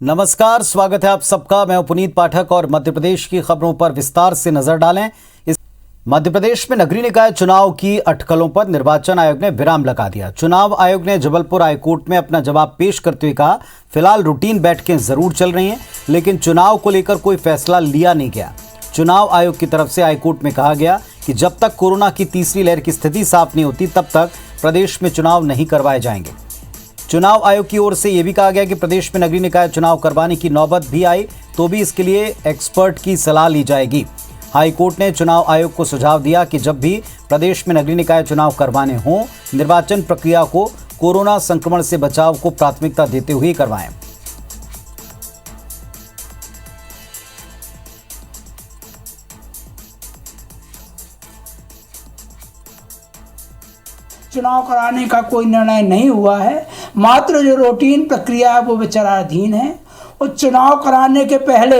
नमस्कार, स्वागत है आप सबका। मैं पुनीत पाठक और मध्य प्रदेश की खबरों पर विस्तार से नजर डालें। इस मध्य प्रदेश में नगरीय निकाय चुनाव की अटकलों पर निर्वाचन आयोग ने विराम लगा दिया। चुनाव आयोग ने जबलपुर हाईकोर्ट में अपना जवाब पेश करते हुए कहा, फिलहाल रूटीन बैठकें जरूर चल रही हैं, लेकिन चुनाव को लेकर कोई फैसला लिया नहीं गया। चुनाव आयोग की तरफ से हाईकोर्ट में कहा गया कि जब तक कोरोना की तीसरी लहर की स्थिति साफ नहीं होती, तब तक प्रदेश में चुनाव नहीं करवाए जाएंगे। चुनाव आयोग की ओर से यह भी कहा गया कि प्रदेश में नगरीय निकाय चुनाव करवाने की नौबत भी आए तो भी इसके लिए एक्सपर्ट की सलाह ली जाएगी। हाईकोर्ट ने चुनाव आयोग को सुझाव दिया कि जब भी प्रदेश में नगरीय निकाय चुनाव करवाने हों, निर्वाचन प्रक्रिया को कोरोना संक्रमण से बचाव को प्राथमिकता देते हुए करवाएं। चुनाव कराने का कोई निर्णय नहीं हुआ है, मात्र जो रूटीन प्रक्रिया है वो विचाराधीन है। और चुनाव कराने के पहले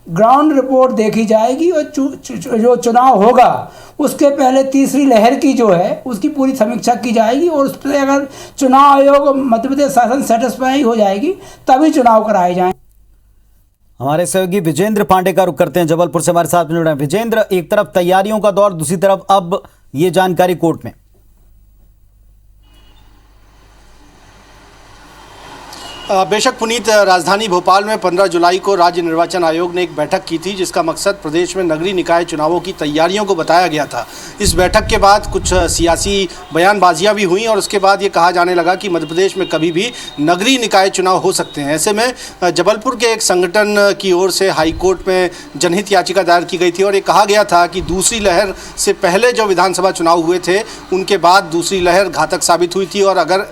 ग्राउंड रिपोर्ट देखी जाएगी और जो चुनाव होगा उसके पहले तीसरी लहर की जो है उसकी पूरी समीक्षा की जाएगी और उस पर अगर चुनाव आयोग मध्य प्रदेश शासन सेटिस्फाई हो जाएगी तभी चुनाव कराए जाएंगे। हमारे सहयोगी विजेंद्र पांडे का रुख करते हैं, जबलपुर से हमारे साथ जुड़ रहे हैं। विजेंद्र, एक तरफ तैयारियों का दौर, दूसरी तरफ अब ये जानकारी कोर्ट में। बेशक पुनीत, राजधानी भोपाल में 15 जुलाई को राज्य निर्वाचन आयोग ने एक बैठक की थी जिसका मकसद प्रदेश में नगरीय निकाय चुनावों की तैयारियों को बताया गया था। इस बैठक के बाद कुछ सियासी बयानबाजियां भी हुई और उसके बाद ये कहा जाने लगा कि मध्य प्रदेश में कभी भी नगरीय निकाय चुनाव हो सकते हैं। ऐसे में जबलपुर के एक संगठन की ओर से हाईकोर्ट में जनहित याचिका दायर की गई थी और ये कहा गया था कि दूसरी लहर से पहले जो विधानसभा चुनाव हुए थे उनके बाद दूसरी लहर घातक साबित हुई थी और अगर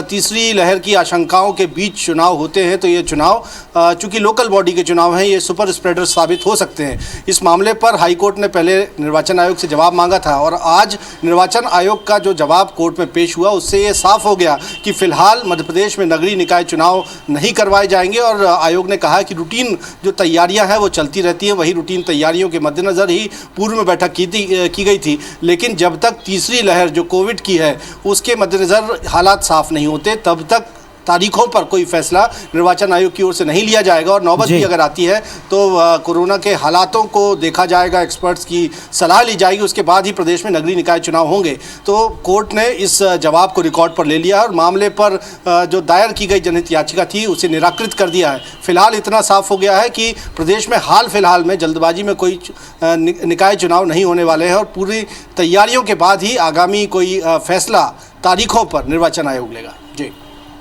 तीसरी लहर की आशंकाओं के बीच चुनाव होते हैं तो ये चुनाव चूंकि लोकल बॉडी के चुनाव हैं, ये सुपर स्प्रेडर साबित हो सकते हैं। इस मामले पर हाईकोर्ट ने पहले निर्वाचन आयोग से जवाब मांगा था और आज निर्वाचन आयोग का जो जवाब कोर्ट में पेश हुआ उससे ये साफ हो गया कि फिलहाल मध्य प्रदेश में नगरीय निकाय चुनाव नहीं करवाए जाएंगे और आयोग ने कहा कि रूटीन जो तैयारियाँ हैं वो चलती रहती हैं। वही रूटीन तैयारियों के मद्देनज़र ही पूर्व में बैठक की गई थी, लेकिन जब तक तीसरी लहर जो कोविड की है उसके मद्देनज़र हालात साफ नहीं होते तब तक तारीखों पर कोई फैसला निर्वाचन आयोग की ओर से नहीं लिया जाएगा और नौबत भी अगर आती है तो कोरोना के हालातों को देखा जाएगा, एक्सपर्ट्स की सलाह ली जाएगी, उसके बाद ही प्रदेश में नगरीय निकाय चुनाव होंगे। तो कोर्ट ने इस जवाब को रिकॉर्ड पर ले लिया और मामले पर जो दायर की गई जनहित याचिका थी उसे निराकृत कर दिया है। फिलहाल इतना साफ हो गया है कि प्रदेश में हाल फिलहाल में जल्दबाजी में कोई निकाय चुनाव नहीं होने वाले हैं और पूरी तैयारियों के बाद ही आगामी कोई फैसला तारीखों पर निर्वाचन आयोग लेगा। जी,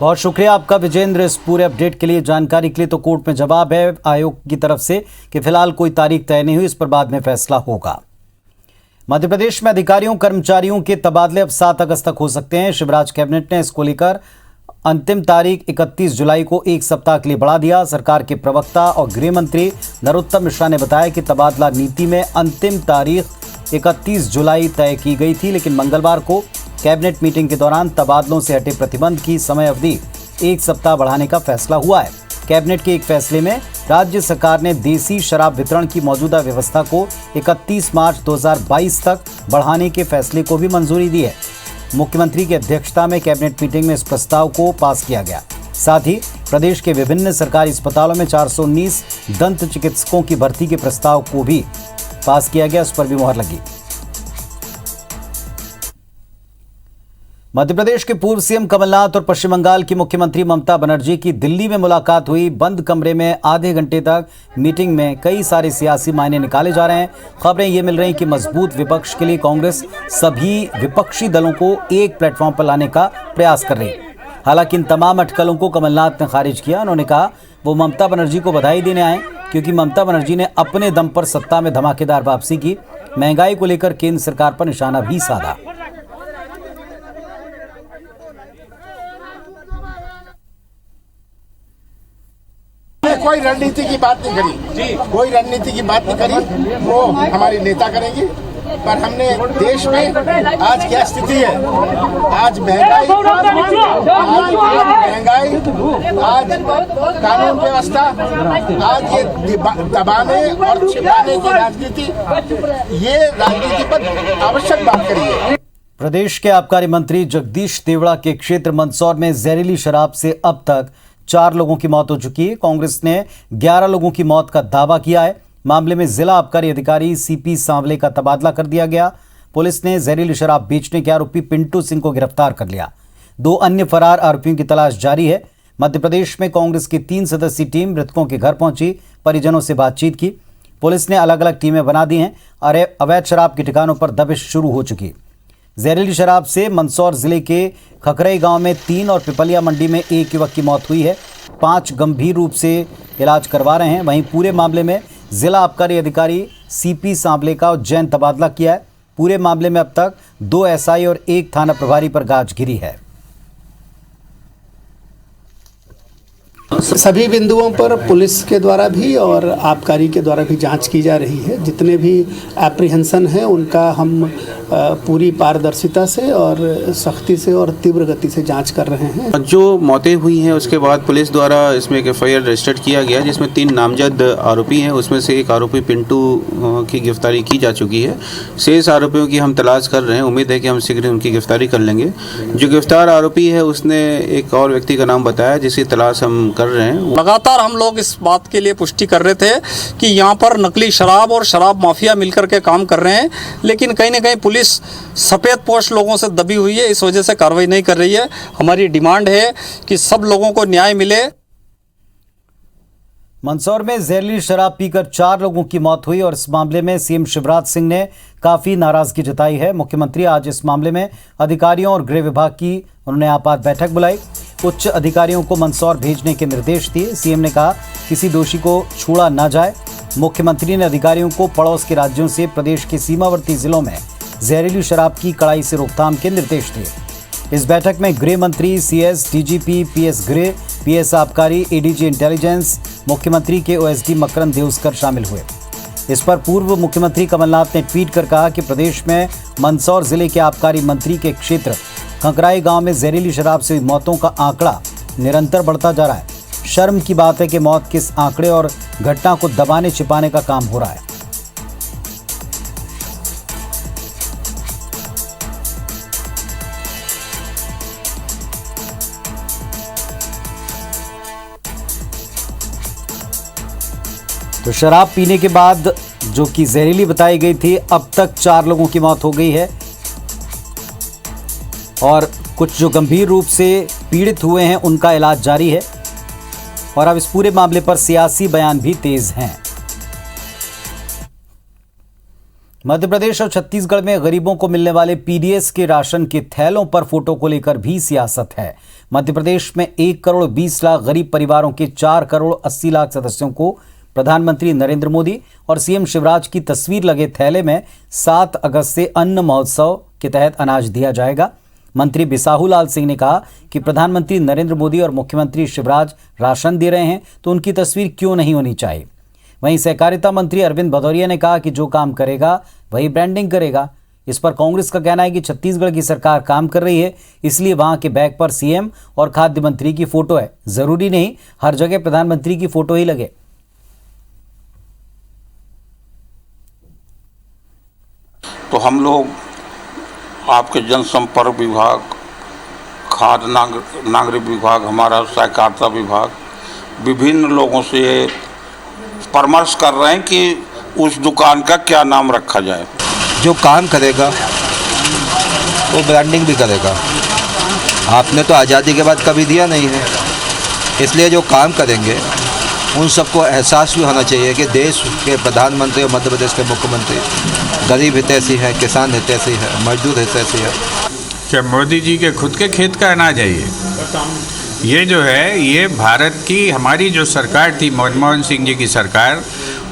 बहुत शुक्रिया आपका विजेंद्र इस पूरे अपडेट के लिए, जानकारी के लिए। तो कोर्ट में जवाब है आयोग की तरफ से कि फिलहाल कोई तारीख तय नहीं हुई, इस पर बाद में फैसला होगा। मध्य प्रदेश में अधिकारियों कर्मचारियों के तबादले अब 7 अगस्त तक हो सकते हैं। शिवराज कैबिनेट ने इसको लेकर अंतिम तारीख 31 जुलाई को एक सप्ताह के लिए बढ़ा दिया। सरकार के प्रवक्ता और गृह मंत्री नरोत्तम मिश्रा ने बताया कि तबादला नीति में अंतिम तारीख 31 जुलाई तय की गई थी, लेकिन मंगलवार को कैबिनेट मीटिंग के दौरान तबादलों से हटे प्रतिबंध की समय अवधि एक सप्ताह बढ़ाने का फैसला हुआ है। कैबिनेट के एक फैसले में राज्य सरकार ने देसी शराब वितरण की मौजूदा व्यवस्था को 31 मार्च 2022 तक बढ़ाने के फैसले को भी मंजूरी दी है। मुख्यमंत्री की अध्यक्षता में कैबिनेट मीटिंग में इस प्रस्ताव को पास किया गया। साथ ही प्रदेश के विभिन्न सरकारी अस्पतालों में 419 दंत चिकित्सकों की भर्ती के प्रस्ताव को भी पास किया गया, उस पर भी मुहर लगी। मध्य प्रदेश के पूर्व सीएम कमलनाथ और पश्चिम बंगाल की मुख्यमंत्री ममता बनर्जी की दिल्ली में मुलाकात हुई। बंद कमरे में आधे घंटे तक मीटिंग में कई सारे सियासी मायने निकाले जा रहे हैं। खबरें ये मिल रही कि मजबूत विपक्ष के लिए कांग्रेस सभी विपक्षी दलों को एक प्लेटफॉर्म पर लाने का प्रयास कर रही है। हालांकि इन तमाम अटकलों को कमलनाथ ने खारिज किया। उन्होंने कहा वो ममता बनर्जी को बधाई देने आए क्योंकि ममता बनर्जी ने अपने दम पर सत्ता में धमाकेदार वापसी की। महंगाई को लेकर केंद्र सरकार पर निशाना भी साधा। कोई रणनीति की बात नहीं करी, कोई रणनीति की बात नहीं करी, वो हमारी नेता करेंगे। पर हमने देश में आज क्या स्थिति है, आज महंगाई, आज कानून व्यवस्था, आज ये दबाने और छिपाने की राजनीति, ये राजनीति पर आवश्यक बात करिए। प्रदेश के आबकारी मंत्री जगदीश देवड़ा के क्षेत्र मंदसौर में जहरीली शराब से अब तक 4 लोगों की मौत हो चुकी है। कांग्रेस ने 11 लोगों की मौत का दावा किया है। मामले में जिला आबकारी अधिकारी सीपी सांवले का तबादला कर दिया गया। पुलिस ने जहरीली शराब बेचने के आरोपी पिंटू सिंह को गिरफ्तार कर लिया। 2 अन्य फरार आरोपियों की तलाश जारी है। मध्य प्रदेश में कांग्रेस की 3 सदस्यीय टीम मृतकों के घर पहुंची, परिजनों से बातचीत की। पुलिस ने अलग अलग टीमें बना दी हैं और अवैध शराब के ठिकानों पर दबिश शुरू हो चुकी। जहरीली शराब से मंदसौर जिले के खकरई गांव में 3 और पिपलिया मंडी में 1 युवक की मौत हुई है। 5 गंभीर रूप से इलाज करवा रहे हैं। वहीं पूरे मामले में जिला आबकारी अधिकारी सीपी सांवले का उज्जैन तबादला किया है। पूरे मामले में अब तक 2 एसआई और 1 थाना प्रभारी पर गाज गिरी है। सभी बिंदुओं पर पुलिस के द्वारा भी और आबकारी के द्वारा भी जांच की जा रही है। जितने भी एप्रीहेंशन हैं उनका हम पूरी पारदर्शिता से और सख्ती से और तीव्र गति से जांच कर रहे हैं। जो मौतें हुई हैं उसके बाद पुलिस द्वारा इसमें एक एफआईआर रजिस्टर्ड किया गया, जिसमें 3 नामजद आरोपी हैं। उसमें से एक आरोपी पिंटू की गिरफ्तारी की जा चुकी है। शेष आरोपियों की हम तलाश कर रहे हैं। उम्मीद है कि हम शीघ्र उनकी गिरफ्तारी कर लेंगे। जो गिरफ्तार आरोपी है उसने एक और व्यक्ति का नाम बताया, जिसकी तलाश हम कर रहे हैं। लगातार हम लोग इस बात के लिए पुष्टि कर रहे थे कि यहाँ पर नकली शराब और शराब माफिया मिलकर के काम कर रहे हैं, लेकिन कहीं ना कहीं पुलिस सफ़ेद पोश लोगों से दबी हुई है। इस वजह से कार्रवाई नहीं कर रही है। हमारी डिमांड है कि सब लोगों को न्याय मिले। मंदसौर में जहरीली शराब पीकर 4 लोगों की मौत हुई और इस मामले में सीएम शिवराज सिंह ने काफी नाराजगी जताई है। मुख्यमंत्री आज इस मामले में अधिकारियों और गृह विभाग की उन्होंने आपात बैठक बुलाई। उच्च अधिकारियों को मंदसौर भेजने के निर्देश दिए। सीएम ने कहा किसी दोषी को छोड़ा न जाए। मुख्यमंत्री ने अधिकारियों को पड़ोस के राज्यों से प्रदेश के सीमावर्ती जिलों में जहरीली शराब की कड़ाई से रोकथाम के निर्देश दिए। इस बैठक में गृह मंत्री, सीएस, डीजीपी, पीएस गृह, पीएस आबकारी, एडीजी इंटेलिजेंस, मुख्यमंत्री के ओएसडी मकरंद देउस्कर शामिल हुए। इस पर पूर्व मुख्यमंत्री कमलनाथ ने ट्वीट कर कहा कि प्रदेश में मंदसौर जिले के आबकारी मंत्री के क्षेत्र खकराई गांव में जहरीली शराब से हुई मौतों का आंकड़ा निरंतर बढ़ता जा रहा है। शर्म की बात है कि मौत के इस आंकड़े और घटना को दबाने छिपाने का काम हो रहा है। तो शराब पीने के बाद जो कि जहरीली बताई गई थी, अब तक 4 लोगों की मौत हो गई है और कुछ जो गंभीर रूप से पीड़ित हुए हैं उनका इलाज जारी है। और अब इस पूरे मामले पर सियासी बयान भी तेज हैं। मध्य प्रदेश और छत्तीसगढ़ में गरीबों को मिलने वाले पीडीएस के राशन के थैलों पर फोटो को लेकर भी सियासत है। मध्य प्रदेश में 1 करोड़ 20 लाख गरीब परिवारों के 4 करोड़ 80 लाख सदस्यों को प्रधानमंत्री नरेंद्र मोदी और सीएम शिवराज की तस्वीर लगे थैले में 7 अगस्त से अन्न महोत्सव के तहत अनाज दिया जाएगा। मंत्री बिसाहू लाल सिंह ने कहा कि प्रधानमंत्री नरेंद्र मोदी और मुख्यमंत्री शिवराज राशन दे रहे हैं तो उनकी तस्वीर क्यों नहीं होनी चाहिए। वहीं सहकारिता मंत्री अरविंद भदौरिया ने कहा कि जो काम करेगा वही ब्रांडिंग करेगा। इस पर कांग्रेस का कहना है कि छत्तीसगढ़ की सरकार काम कर रही है, इसलिए वहां के बैग पर सीएम और खाद्य मंत्री की फोटो है। जरूरी नहीं हर जगह प्रधानमंत्री की फोटो ही लगे। तो हम लोग आपके जनसंपर्क विभाग, खाद्य नागरिक विभाग, हमारा सहकारिता विभाग, विभिन्न लोगों से परामर्श कर रहे हैं कि उस दुकान का क्या नाम रखा जाए। जो काम करेगा वो ब्रांडिंग भी करेगा। आपने तो आज़ादी के बाद कभी दिया नहीं है, इसलिए जो काम करेंगे उन सबको एहसास भी होना चाहिए कि देश के प्रधानमंत्री और मध्य प्रदेश के मुख्यमंत्री गरीब हितैषी है, किसान हितैषी है, मजदूर हितैषी है। क्या मोदी जी के खुद के खेत का अनाज है ये जो है, ये भारत की हमारी जो सरकार थी, मनमोहन सिंह जी की सरकार,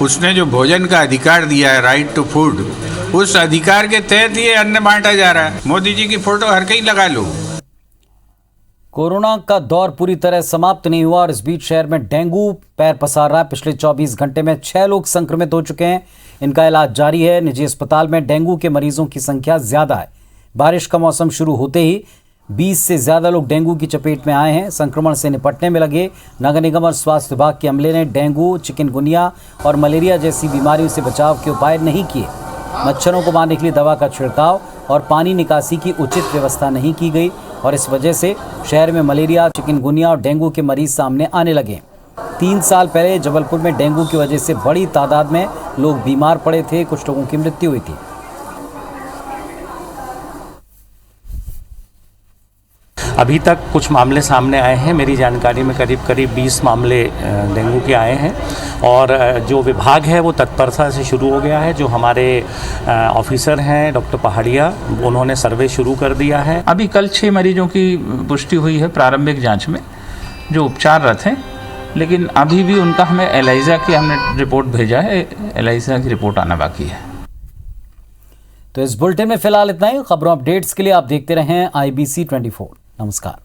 उसने जो भोजन का अधिकार दिया है, राइट टू फूड, उस अधिकार के तहत ये अन्न बांटा जा रहा है। मोदी जी की फोटो हर कहीं लगा लो। कोरोना का दौर पूरी तरह समाप्त नहीं हुआ और इस बीच शहर में डेंगू पैर पसार रहा है। पिछले 24 घंटे में 6 लोग संक्रमित हो चुके हैं। इनका इलाज जारी है। निजी अस्पताल में डेंगू के मरीजों की संख्या ज्यादा है। बारिश का मौसम शुरू होते ही 20 से ज्यादा लोग डेंगू की चपेट में आए हैं। संक्रमण से निपटने में लगे नगर निगम और स्वास्थ्य विभाग के अमले ने डेंगू, चिकनगुनिया और मलेरिया जैसी बीमारियों से बचाव के उपाय नहीं किए। मच्छरों को मारने के लिए दवा का छिड़काव और पानी निकासी की उचित व्यवस्था नहीं की गई। और इस वजह से शहर में मलेरिया, चिकनगुनिया और डेंगू के मरीज सामने आने लगे। 3 साल पहले जबलपुर में डेंगू की वजह से बड़ी तादाद में लोग बीमार पड़े थे, कुछ लोगों की मृत्यु हुई थी। अभी तक कुछ मामले सामने आए हैं। मेरी जानकारी में करीब 20 मामले डेंगू के आए हैं और जो विभाग है वो तत्परता से शुरू हो गया है। जो हमारे ऑफिसर हैं डॉक्टर पहाड़िया, उन्होंने सर्वे शुरू कर दिया है। अभी कल 6 मरीजों की पुष्टि हुई है प्रारंभिक जांच में, जो उपचाररत हैं, लेकिन अभी भी उनका हमें एलाइजा की हमने रिपोर्ट भेजा है, एलाइजा की रिपोर्ट आना बाकी है। तो इस बुलेटिन में फिलहाल इतना ही। खबरों अपडेट्स के लिए आप देखते रहें IBC 24। नमस्कार।